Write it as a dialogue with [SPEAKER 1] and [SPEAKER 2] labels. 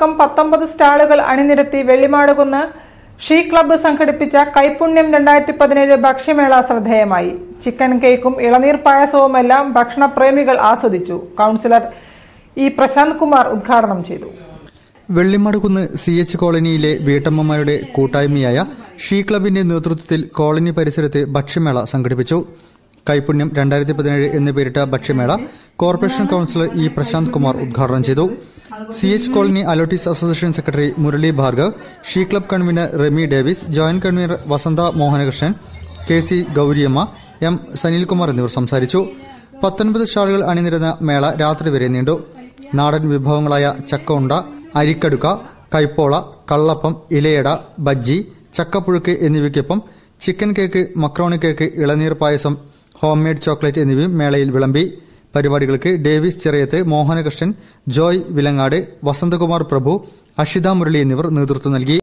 [SPEAKER 1] 19 സ്റ്റാളുകൾ അണിനിരത്തി Vellimadukunnu she club സംഘടിപ്പിച്ച കൈപുണ്യം 2017 ഭക്ഷ്യമേള ശ്രദ്ധേയമായി. ചിക്കൻ കേക്കും ഇളനീർ പായസവുമെല്ലാം ഭക്ഷണപ്രേമികൾ ആസ്വദിച്ചു. കൗൺസിലർ ഇ പ്രശാന്ത് കുമാർ ഉദ്ഘാടനം ചെയ്തു.
[SPEAKER 2] വെള്ളിമാടുകുന്ന് CH കോളനിയിലെ വീട്ടമ്മമാരുടെ കൂട്ടായ്മയായ ഷീ ക്ലബിന്റെ നേതൃത്വത്തിൽ കോളനി പരിസരത്ത് ഭക്ഷ്യമേള സംഘടിപ്പിച്ചു. കൈപുണ്യം 2017 എന്ന് പേരിട്ട ഭക്ഷ്യമേള corporation councillor E Prasanth Kumar ഉദ്ഘാടനം ചെയ്തു. CH colony allottees association secretary Murali Bhargav, she club convener Remi Davis, joint convener Vasantha Mohanakrishnan, KC Gowriamma, M Sanilkumar എന്നിവർ സംസാരിച്ചു. 19 സ്റ്റാളുകൾ അണിനിരന്ന മേള രാത്രി വരെ നീണ്ടു. നാടൻ വിഭവങ്ങളായ ചക്കഉണ്ട, അരിക്കടുക്ക, കൈപ്പോള, കള്ളപ്പം, ഇലയട, ബജ്ജി, ചക്കപ്പുഴുക്ക് എന്നിവയ്ക്കൊപ്പം ചിക്കൻ കേക്ക്, മക്രോണി കേക്ക്, ഇളനീർ പായസം, ഹോം മെയ്ഡ് ചോക്ലേറ്റ് എന്നിവയും മേളയിൽ വിളമ്പി. പരിപാടികൾക്ക് ഡേവിസ് ചെറിയത്ത്, മോഹനകൃഷ്ണൻ, ജോയ് വിലങ്ങാട്, വസന്തകുമാർ പ്രഭു, അഷിത മുരളി എന്നിവർ നേതൃത്വം നൽകി.